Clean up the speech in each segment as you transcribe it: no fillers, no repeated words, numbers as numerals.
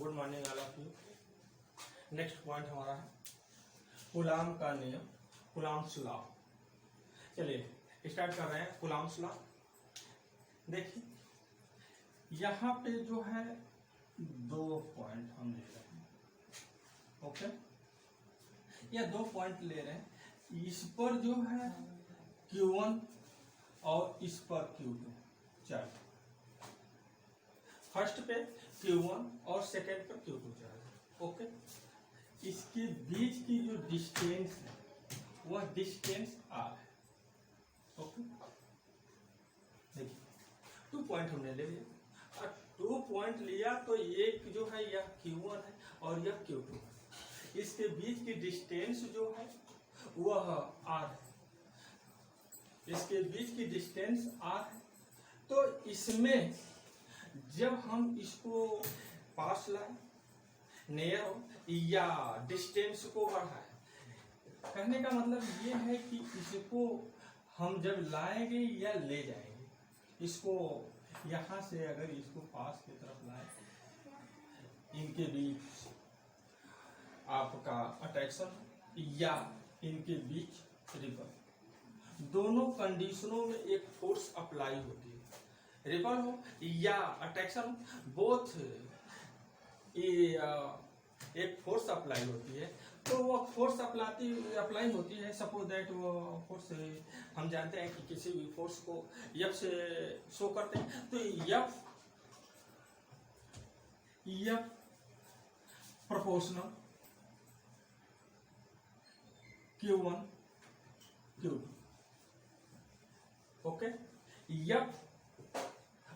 Good morning all of you. Next point हमारा है coulomb का नियम, कूलाम्स लॉ। चलिए स्टार्ट कर रहे हैं कूलाम्स लॉ। देखिए यहाँ पे जो है दो पॉइंट हम ले रहे हैं, ओके। ये दो पॉइंट ले रहे हैं, इस पर जो है Q1 और इस पर Q2। चलो फर्स्ट पे Q1 और सेकेंड पर Q2 चार्ज, ओके। इसके बीच की जो डिस्टेंस है वह डिस्टेंस R है, ओके। देखिए 2 पॉइंट हमने ले लिया और 2 पॉइंट लिया तो एक जो है यह Q1 है और यह Q2 है। इसके बीच की डिस्टेंस जो है वह R है, इसके बीच की डिस्टेंस R है। तो इसमें जब हम इसको पास लाए, नियर हो या डिस्टेंस को बढ़ाए, कहने का मतलब ये है कि इसको हम जब लाएंगे या ले जाएंगे, इसको यहाँ से अगर इसको पास की तरफ लाए, इनके बीच आपका अट्रैक्शन या इनके बीच रिपल, दोनों कंडीशनों में एक फोर्स अप्लाई होती है। रिपल हो या अट्रैक्शन, बोथ एक फोर्स अप्लाई होती है। तो वो फोर्स अप्लाई होती है। सपोज दैट वो फोर्स हम जानते हैं कि किसी भी फोर्स को F से शो करते हैं, तो F proportional Q1 Q2, okay. F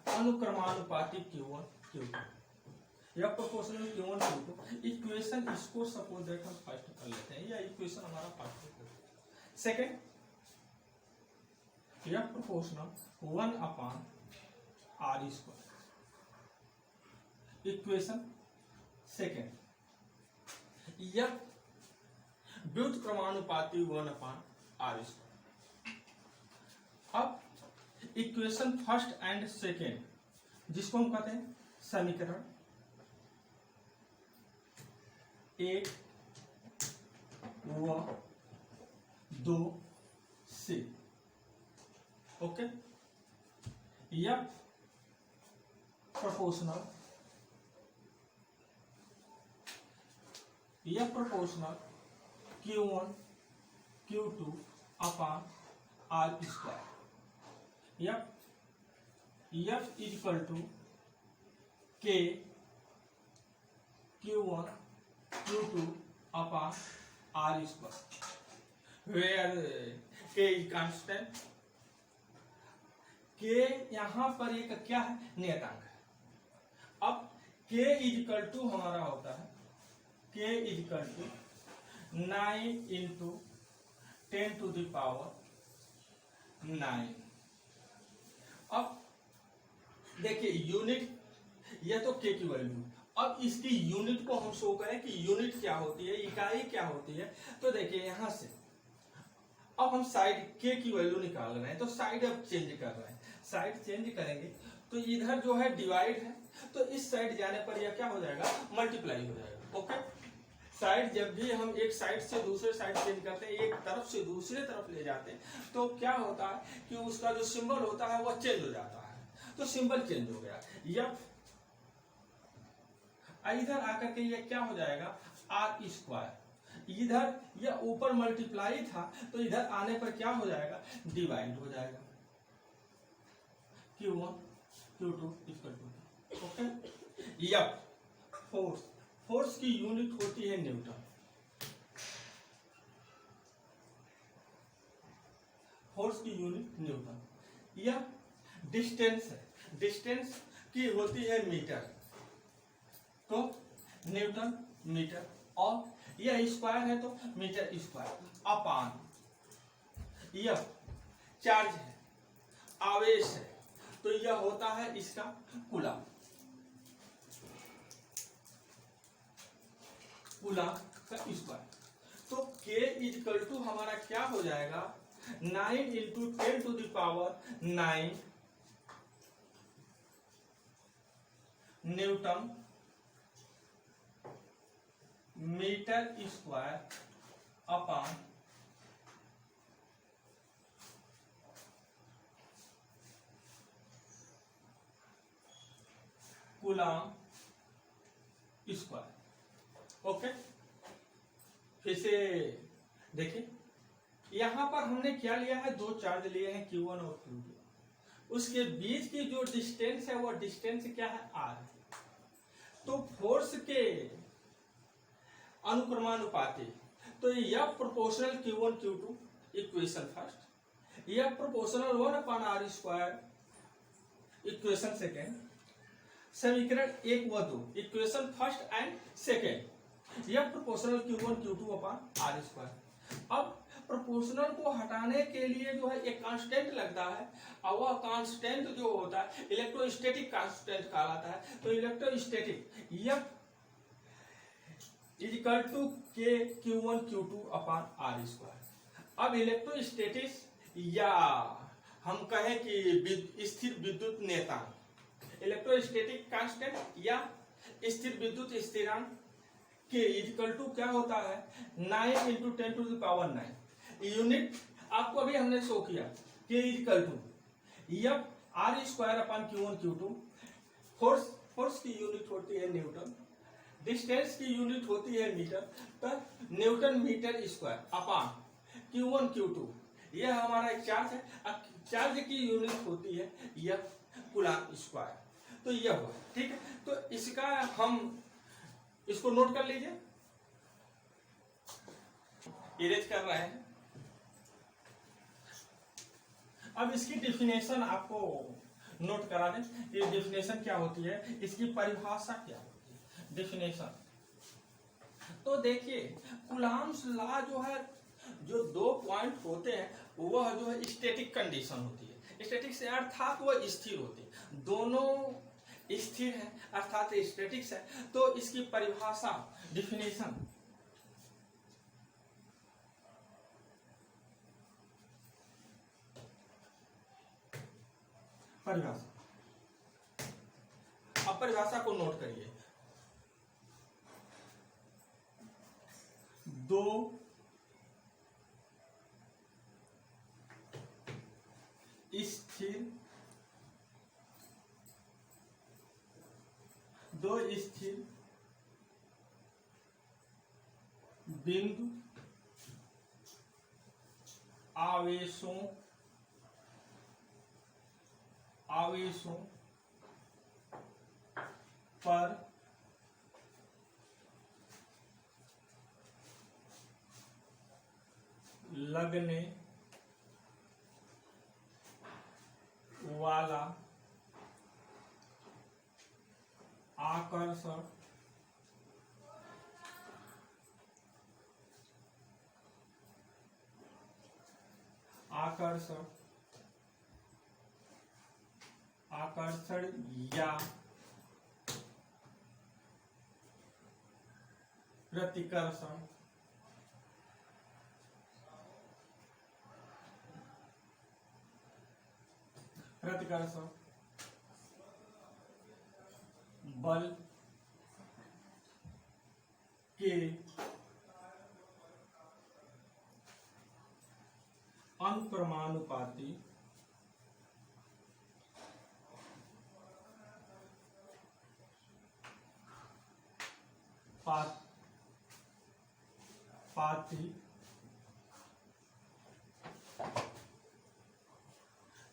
अनुक्रमानुपाती Q1 Q2, या प्रोपोर्शनल Q1 Q2। इक्वेशन इसको सपोज दैट हम फर्स्ट कर लेते हैं, या इक्वेशन हमारा फर्स्ट। सेकेंड, या प्रोपोर्शनल 1/r², इक्वेशन सेकेंड। या व्युत्क्रमानुपाती 1/r²। अब इक्वेशन फर्स्ट एंड सेकेंड, जिसको हम कहते हैं समीकरण 1 व 2 से, okay. F proportional Q1 Q2 upon r²। F equal to K Q1 Q2 upon r², where K is constant. K यहाँ पर एक क्या है, नियतांक है। अब K इक्वल टू हमारा होता है, K इक्वल टू 9 × 10⁹ अब देखिए यूनिट, यह तो K की वैल्यू। अब इसकी यूनिट को हम शो करें कि यूनिट क्या होती है, इकाई क्या होती है। तो देखिए यहां से अब हम साइड K की वैल्यू निकाल रहे हैं, तो साइड अब चेंज कर रहे हैं। साइड चेंज करेंगे तो इधर जो है डिवाइड है, तो इस साइड जाने पर यह क्या हो जाएगा, मल्टीप्लाई हो जाएगा, ओके। साइड जब भी हम एक साइड से दूसरे साइड चेंज करते हैं, एक तरफ से दूसरे तरफ ले जाते हैं, तो क्या होता है कि उसका जो सिंबल होता है वह चेंज हो जाता है। तो सिंबल चेंज हो गया, इधर आकर के ये क्या हो जाएगा, r²। इधर यह ऊपर मल्टीप्लाई था, तो इधर आने पर क्या हो जाएगा, डिवाइड हो जाएगा। Q1 Q2 equal to, okay. F force की यूनिट होती है न्यूटन। फोर्स की यूनिट न्यूटन। यह डिस्टेंस है, डिस्टेंस की होती है मीटर, तो न्यूटन मीटर। और यह स्क्वायर है तो मीटर स्क्वायर अपान। यह चार्ज है, आवेश है, तो यह होता है इसका कूलम। कूलम का स्क्वायर। तो K इक्वल टू हमारा क्या हो जाएगा, 9 × 10⁹ newton metre square upon coulomb square. Okay, फिर से देखिए, यहां पर हमने क्या लिया है, दो चार्ज लिए हैं Q1 और Q2, उसके बीच की जो डिस्टेंस है वो डिस्टेंस क्या है, R है। तो फोर्स के अनुक्रमानुपाती, तो F proportional Q1 Q2 equation first, F proportional 1/r², equation second, समीकरण 1 व 2, equation first and second, F proportional Q1 Q2/r²। अब प्रोपोर्शनल को हटाने के लिए जो है एक कांस्टेंट लगता है, और वह कांस्टेंट जो होता है इलेक्ट्रोस्टैटिक कांस्टेंट कहलाता है। तो इलेक्ट्रोस्टैटिक F इक्वल टू के Q1 Q2/r²। अब इलेक्ट्रोस्टैटिक्स या हम कहें कि स्थिर विद्युत नेतांक, इलेक्ट्रोस्टैटिक कांस्टेंट या स्थिर विद्युत स्थिरांक के इक्वल टू क्या होता है, 9 × 10⁹ यूनिट। आपको अभी हमने शो किया K equal to F r²/Q1 Q2। Force की यूनिट होती है न्यूटन, डिस्टेंस की यूनिट होती है मीटर, तो Newton metre square upon Q1 Q2, यह हमारा एक चार्ज है। चार्ज की यूनिट होती है F कूलम स्क्वायर। तो यह हुआ, ठीक है। तो इसका हम इसको नोट कर लीजिए, इरेज कर रहे हैं। अब इसकी डिफिनेशन आपको नोट करा दें, ये डिफिनेशन क्या होती है, इसकी परिभाषा क्या होती है, डिफिनेशन। तो देखिए, कूलम्स लॉ जो है, जो 2 पॉइंट होते हैं वह जो है स्टैटिक कंडीशन होती है। स्टैटिक से अर्थात वह स्थिर होती है, दोनों स्थिर है अर्थात स्टैटिक्स है। तो इसकी परिभाषा, डिफिनेशन, परिभाषा, अब परिभाषा को नोट करिए। 2 स्थिर बिंदु आवेशों पर लगने वाला आकर्षण या प्रतिकर्षण बल के अनुक्रमानुपाती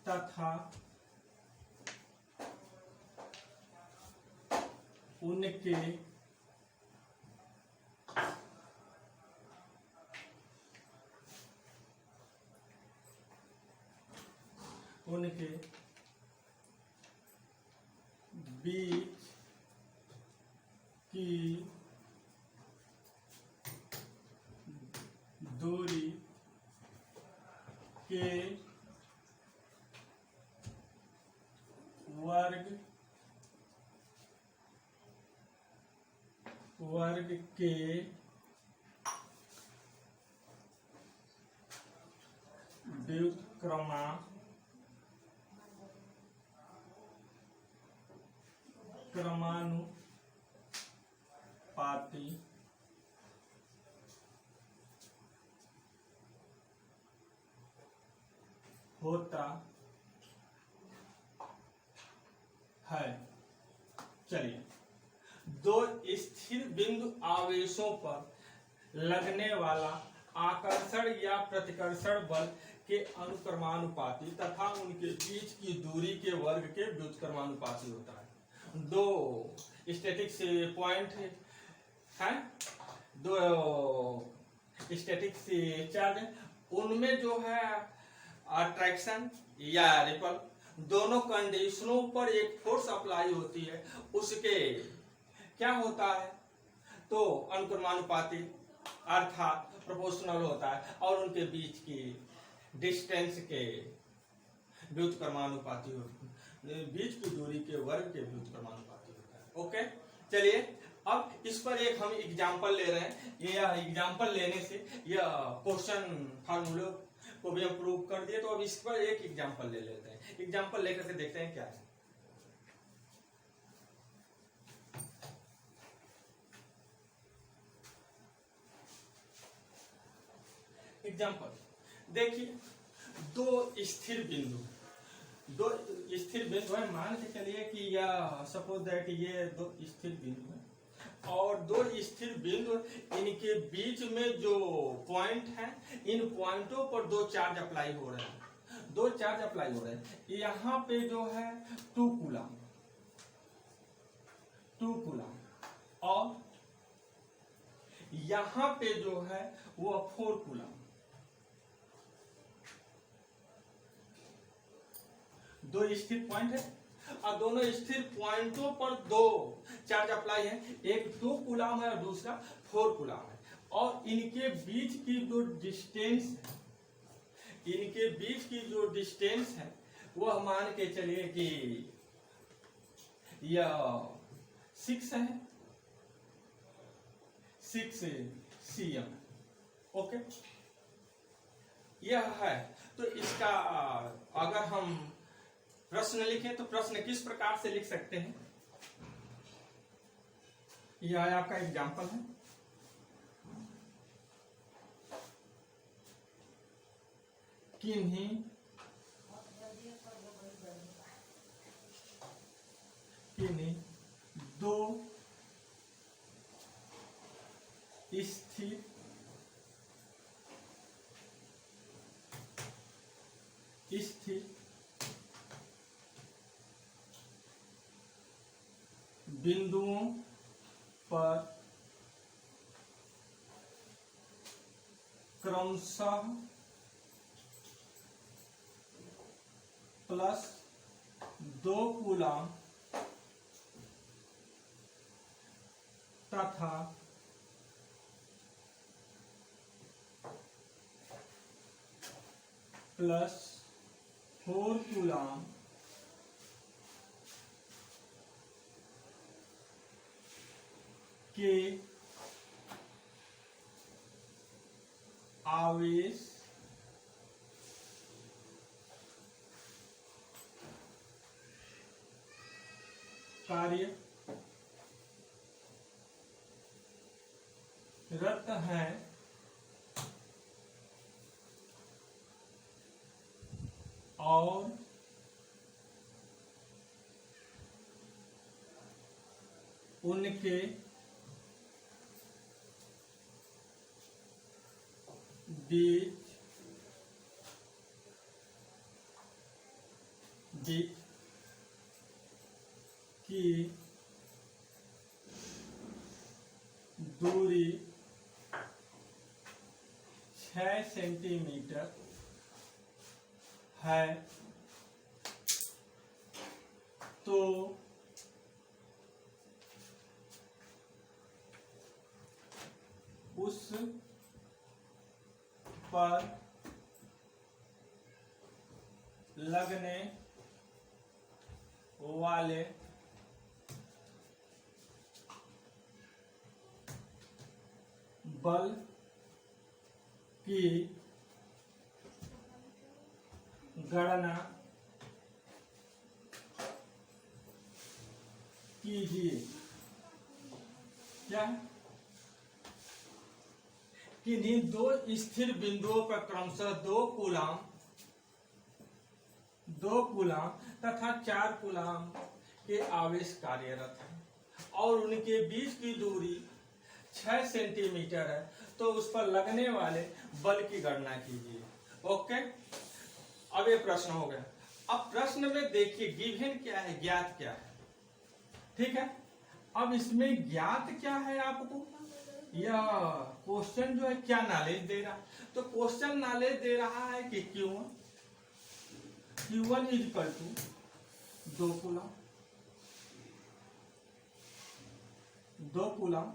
तथा उनके बीच की दूरी के वर्ग के व्युत्क्रमानुपाती होता है। चलिए, दो स्थिर बिंदु आवेशों पर लगने वाला आकर्षण या प्रतिकर्षण बल के अनुक्रमानुपाती तथा उनके बीच की दूरी के वर्ग के व्युत्क्रमानुपाती होता है। दो स्टैटिक से पॉइंट है, दो स्टैटिक से चार्ज, उनमें जो है अट्रैक्शन या रिपल दोनों कंडीशनों पर एक फोर्स अप्लाई होती है, उसके क्या होता है तो अनुक्रमानुपाती अर्थात प्रोपोर्शनल होता है, और उनके बीच की डिस्टेंस के व्युत्क्रमानुपाती होता है, बीच की दूरी के वर्ग के व्युत्क्रमानुपाती होता है। ओके, चलिए अब इस पर एक हम एग्जांपल ले रहे हैं। यह एग्जांपल लेने से यह क्वेश्चन फार्मूले को भी हम प्रूव कर दिए, तो अब इस पर एक एग्जांपल ले लेते हैं। एग्जांपल लेकर के देखते हैं क्या है। एग्जांपल देखिए, दो स्थिर बिंदु है, मान के चलिए कि यह सपोज दैट ये दो स्थिर बिंदु है, और दो स्थिर बिंदु, इनके बीच में जो पॉइंट है, इन पॉइंटों पर दो चार्ज अप्लाई हो रहे हैं, यहाँ पे जो है 2 कूलम और यहाँ पे जो है वो 4 कूलम। दो स्थिर पॉइंट है और दोनों स्थिर पॉइंटों पर दो चार्ज अप्लाई है, एक 2 कूलम है और दूसरा 4 कूलम है, और इनके बीच की जो डिस्टेंस है वह मान के चलिए कि यह 6 है, 6 cm। ओके, यह है। तो इसका अगर हम प्रश्न लिखें तो प्रश्न किस प्रकार से लिख सकते हैं, यह आपका एग्जाम्पल है। किन्हीं दो स्थिर बिंदुओं पर क्रमशः +2 कूलम तथा +4 कूलम के आवेश कार्यरत हैं और उनके बीच की दूरी 6 सेंटीमीटर है, तो उस पर लगने वाले बल की गणना कीजिए। क्या है? किन्हीं दो स्थिर बिंदुओं पर क्रमशः 2 कूलम 2 कूलाम तथा 4 कूलाम के आवेश कार्यरत है और उनके बीच की दूरी 6 सेंटीमीटर है, तो उस पर लगने वाले बल की गणना कीजिए। ओके, अब ये प्रश्न हो गया। अब प्रश्न में देखिए गिवन क्या है, ज्ञात क्या है, ठीक है। अब इसमें ज्ञात क्या है आपको, यह क्वेश्चन जो है क्या नॉलेज दे रहा है, तो क्वेश्चन नॉलेज दे रहा है कि Q1 is equal to 2 coulomb, 2 coulomb,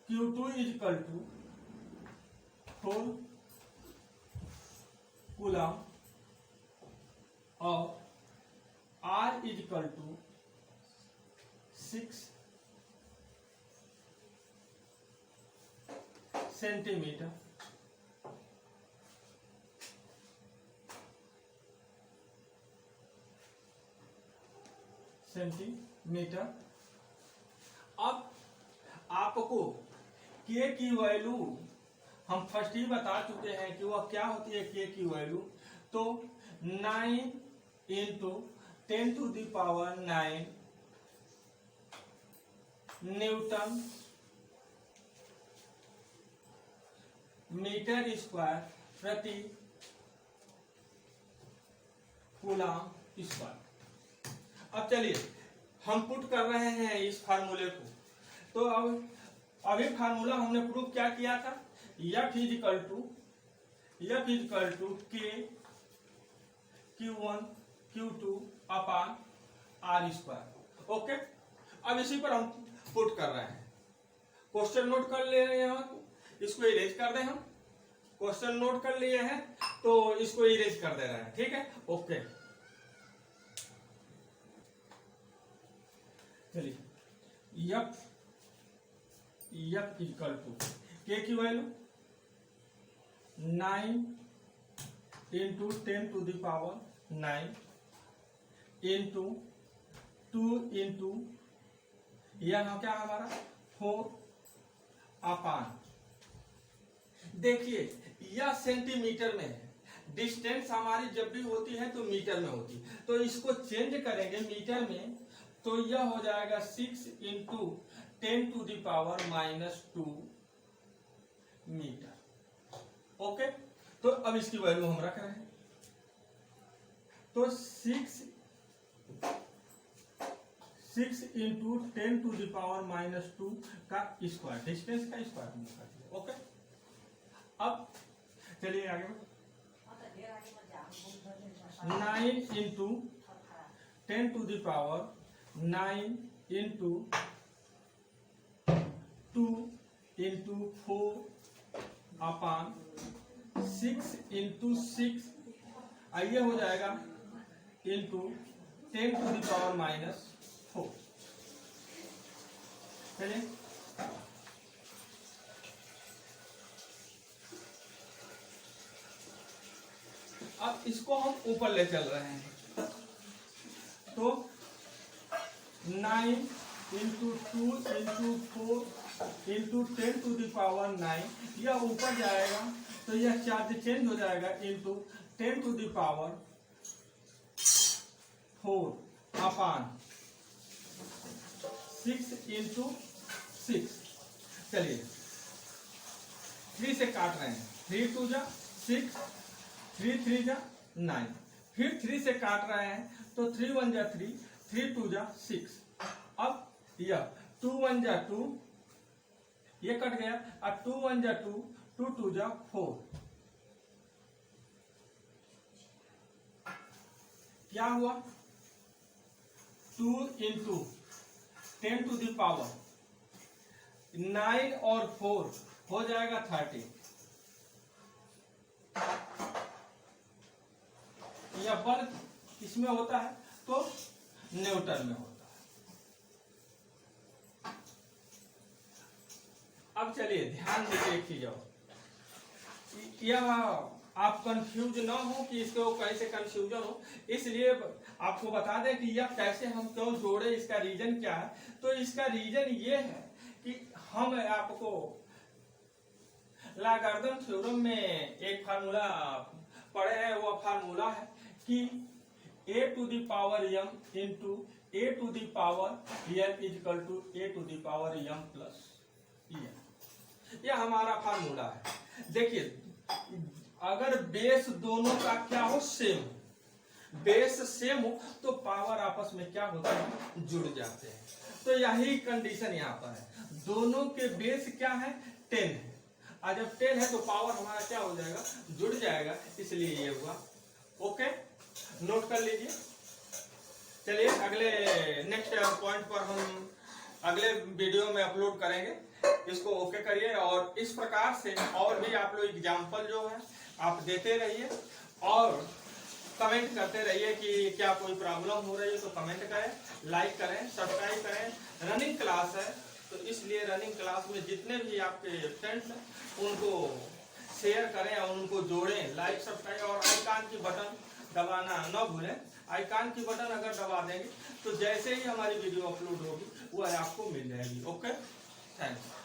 Q2 is equal to 4 coulomb और R is equal to 6 centimetre. अब आपको K की वैल्यू हम फर्स्ट ही बता चुके हैं कि वह क्या होती है K की वैल्यू, तो 9 इंटू 10⁹ न्यूटन मीटर स्क्वायर प्रति कूलाम स्क्वायर। अब चलिए हम पुट कर रहे हैं इस फार्मूले को, तो अब अभी फार्मूला हमने प्रूव क्या किया था, F is equal to K Q1 Q2 upon R square. Okay, अब इसी पर हम पुट कर रहे हैं। क्वेश्चन नोट कर ले रहे हैं, इसको इरेज कर दें। हम क्वेश्चन नोट कर लिए हैं तो इसको इरेज कर दे रहे हैं, ठीक है। ओके, चलिए F इक्वल टू K की वैल्यू 9 इंटू 10⁹ इंटू 2 इंटू यह क्या हमारा 4 अपान, देखिए यह सेंटीमीटर में है, डिस्टेंस हमारी जब भी होती है तो मीटर में होती है, तो इसको चेंज करेंगे मीटर में, तो यह हो जाएगा 6 इंटू 10⁻² मीटर। ओके, तो अब इसकी वैल्यू हम रख रहे हैं, तो 6 इंटू 10⁻² का स्क्वायर, डिस्टेंस का स्क्वायर हम कर दिया। ओके, अब चलिए आगे 9 इंटू 10⁹ इंटू 2 इंटू 4 अपान 6 इंटू 6, आइए हो जाएगा इंटू 10⁻⁴। चलिए अब इसको हम ऊपर ले चल रहे हैं, तो 9 इंटू 2 इंटू 4 इंटू 10⁹, यह ऊपर जाएगा तो यह चार्ज चेंज हो जाएगा इंटू 10⁻⁴ अपान 6 इंटू 6। चलिए 3 से काट रहे हैं, 3 2 जा 6, 3 3 जा 9, फिर 3 से काट रहे हैं तो 3 1 जा 3, 3 2 जा 6। अब यह 2 1 जा 2, ये कट गया, अब 2 1 जा 2, 2 2 जा 4। क्या हुआ, 2 इंटू 10⁻⁹ 9 और 4 हो जाएगा 30। यह बल इसमें होता है तो न्यूटन में होता है। अब चलिए ध्यान से देखिए जाओ, यह आप कंफ्यूज ना हो कि इसको कैसे कंफ्यूजन हो, इसलिए आपको बता दें कि यह कैसे हम क्यों जोड़े, इसका रीजन क्या है। तो इसका रीजन ये है कि हम आपको लॉगरिथम थ्योरम में एक फार्मूला पढ़े हैं, वो फार्मूला है कि a to the power m into a to the power n is equal to a to the power m plus n। यह हमारा फार्मूला है। देखिए अगर बेस दोनों का क्या हो, सेम, बेस सेम हो तो पावर आपस में क्या होता है, जुड़ जाते हैं। तो यही कंडीशन यहाँ पर है, दोनों के बेस क्या है, 10 है। और जब 10 है तो पावर हमारा क्या हो जाएगा, जुड़ जाएगा, इसलिए ये हुआ। ओके, नोट कर लीजिए। चलिए अगले नेक्स्ट पॉइंट पर हम अगले वीडियो में अपलोड करेंगे, इसको ओके करिए। और इस प्रकार से और भी आप लोग एग्जाम्पल जो है आप देते रहिए और कमेंट करते रहिए कि क्या कोई प्रॉब्लम हो रही है तो कमेंट करें, लाइक करें, सब्सक्राइब करें। रनिंग क्लास है तो इसलिए रनिंग क्लास में जितने भी आपके फ्रेंड्स हैं उनको शेयर करें और उनको जोड़ें, लाइक सब्सक्राइब और आइकन की बटन दबाना न भूलें। आइकन की बटन अगर दबा देंगे तो जैसे ही हमारी वीडियो अपलोड होगी वो आपको मिल जाएगी। Okay, thanks.